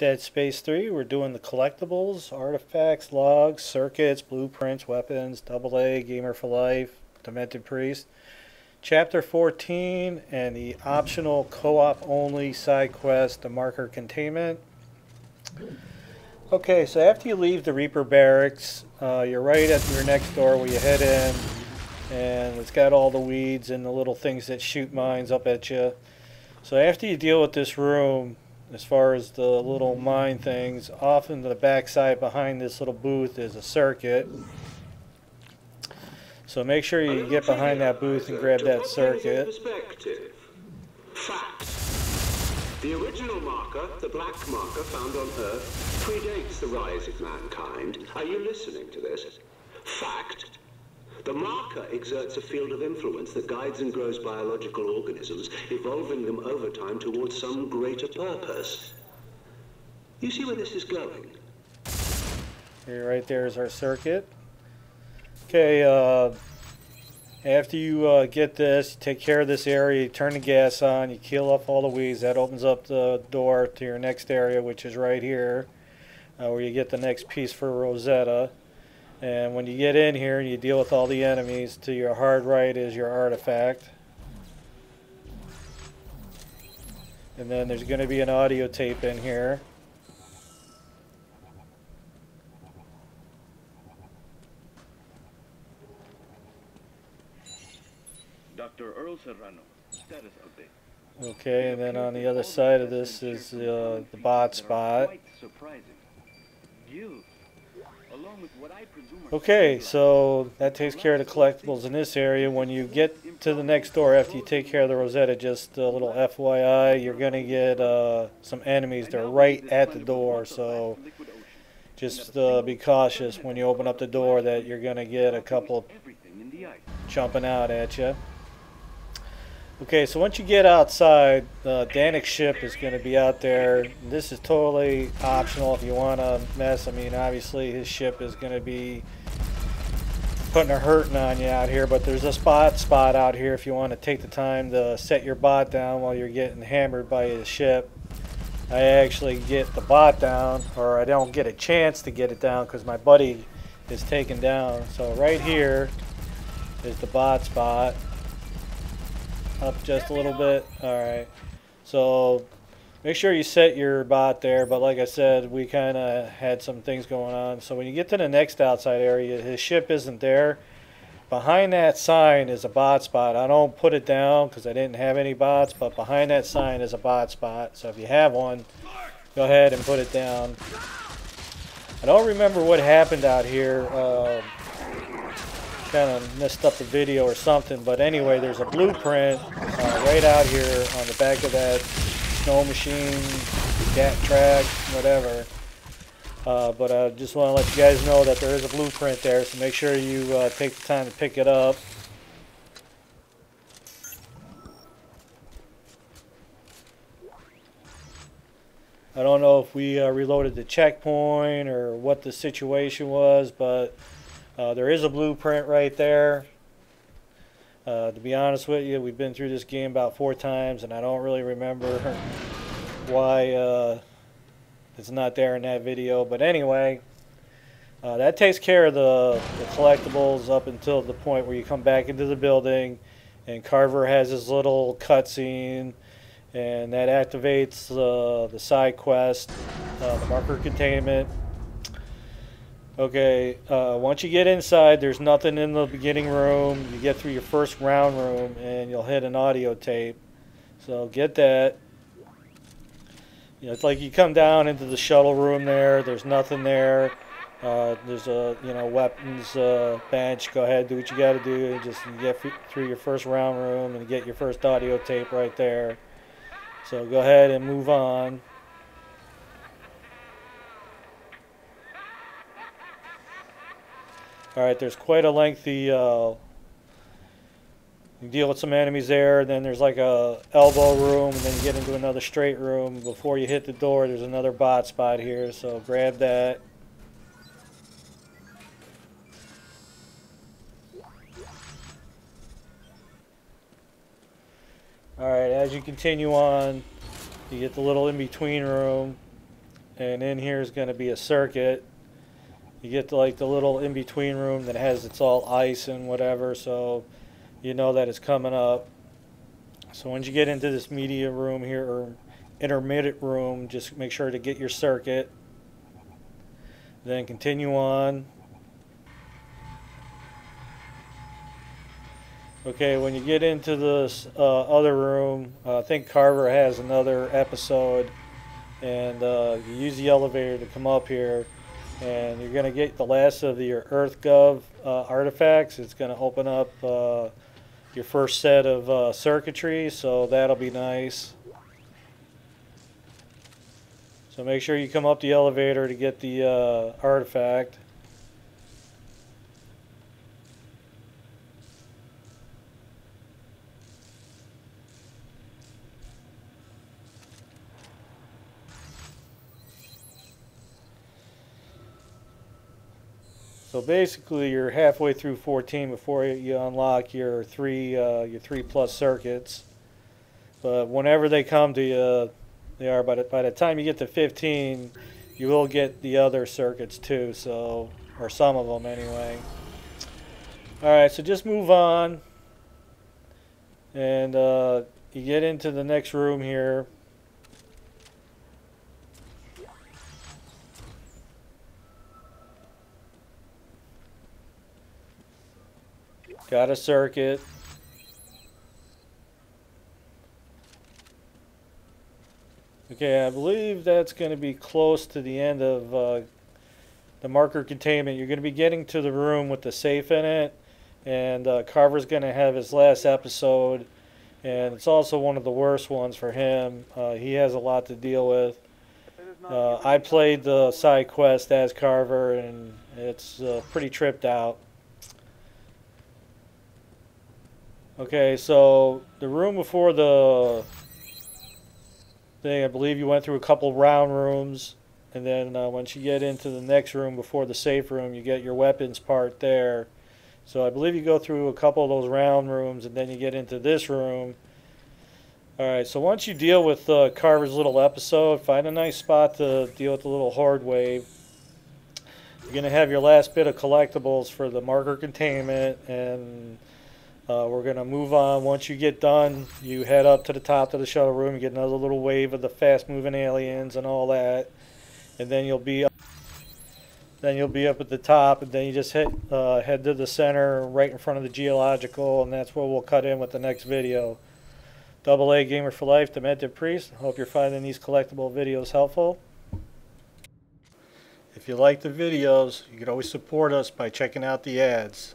Dead Space 3, we're doing the collectibles, artifacts, logs, circuits, blueprints, weapons, AA, Gamer for Life, Demented Priest. Chapter 14 and the optional co-op only side quest, the marker Containment. Okay, so after you leave the Reaper Barracks, you're right at your next door where you head in, and it's got all the weeds and the little things that shoot mines up at you. So after you deal with this room, as far as the little mine things, off in the backside behind this little booth is a circuit. So make sure you get behind that booth and grab that circuit. Fact. The original marker, the black marker found on Earth, predates the rise of mankind. Are you listening to this? Fact. The marker exerts a field of influence that guides and grows biological organisms, evolving them over time towards some greater purpose. You see where this is going? Here, right there is our circuit. Okay, after you get this, you take care of this area, you turn the gas on, you kill off all the weeds. That opens up the door to your next area, which is right here, where you get the next piece for Rosetta. And when you get in here and you deal with all the enemies, to your hard right is your artifact. And then there's going to be an audio tape in here. Dr. Earl Serrano, status update. Okay, and then on the other side of this is the bot spot. Quite surprising. You, along with what I presume are Okay, so that takes care of the collectibles in this area. When you get to the next door after you take care of the Rosetta, just a little FYI, you're going to get some enemies. They're right at the door, so just be cautious when you open up the door that you're going to get a couple jumping out at you. Okay, so once you get outside, Danik's ship is going to be out there. This is totally optional if you want to mess. I mean, obviously his ship is going to be putting a hurting on you out here, but there's a spot out here if you want to take the time to set your bot down while you're getting hammered by his ship. I actually get the bot down, or I don't get a chance to get it down because my buddy is taken down. So right here is the bot spot. Up just a little bit. Alright, so make sure you set your bot there, but like I said, we kind of had some things going on. So when you get to the next outside area, his ship isn't there. Behind that sign is a bot spot. I don't put it down because I didn't have any bots, but behind that sign is a bot spot. So if you have one, go ahead and put it down. I don't remember what happened out here. Kind of messed up the video or something, but anyway, there's a blueprint right out here on the back of that snow machine, cat track, whatever. But I just want to let you guys know that there is a blueprint there, so make sure you take the time to pick it up. I don't know if we reloaded the checkpoint or what the situation was, but there is a blueprint right there. To be honest with you, we've been through this game about 4 times, and I don't really remember why it's not there in that video. But anyway, that takes care of the collectibles up until the point where you come back into the building, and Carver has his little cutscene, and that activates the side quest, the marker Containment. Okay, once you get inside, there's nothing in the beginning room. You get through your first round room and you'll hit an audio tape. So get that. You know, it's like you come down into the shuttle room there. There's nothing there. There's a weapons bench. Go ahead, do what you got to do. Just get through your first round room and get your first audio tape right there. So go ahead and move on. Alright, there's quite a lengthy, you deal with some enemies there, then there's like a elbow room, and then you get into another straight room. Before you hit the door, there's another bot spot here, so grab that. Alright, as you continue on, you get the little in-between room, and in here is going to be a circuit. You get to like the little in-between room that has it's all ice and whatever, so you know that it's coming up. So once you get into this media room here, or intermediate room, just make sure to get your circuit. Then continue on. Okay, when you get into this other room, I think Carver has another episode, and you use the elevator to come up here, and you're going to get the last of your EarthGov artifacts. It's going to open up your first set of circuitry, so that'll be nice. So make sure you come up the elevator to get the artifact. So basically, you're halfway through 14 before you unlock your three plus circuits. But whenever they come to you, they are. By the time you get to 15, you will get the other circuits too. So, or some of them anyway. All right, so just move on, and you get into the next room here. Got a circuit. Okay, I believe that's going to be close to the end of the marker containment. You're going to be getting to the room with the safe in it, and Carver's going to have his last episode, and it's also one of the worst ones for him. He has a lot to deal with. I played the side quest as Carver, and it's pretty tripped out. Okay, so the room before the thing, I believe you went through a couple round rooms, and then once you get into the next room before the safe room, you get your weapons part there. So I believe you go through a couple of those round rooms, and then you get into this room. Alright, so once you deal with Carver's little episode, find a nice spot to deal with the little horde wave. You're going to have your last bit of collectibles for the marker containment, and we're going to move on. Once you get done, you head up to the top of the shuttle room. You get another little wave of the fast-moving aliens and all that. And then you'll be up at the top, and then you just head to the center right in front of the geological, and that's where we'll cut in with the next video. AA Gamer for Life, Demented Priest. Hope you're finding these collectible videos helpful. If you like the videos, you can always support us by checking out the ads.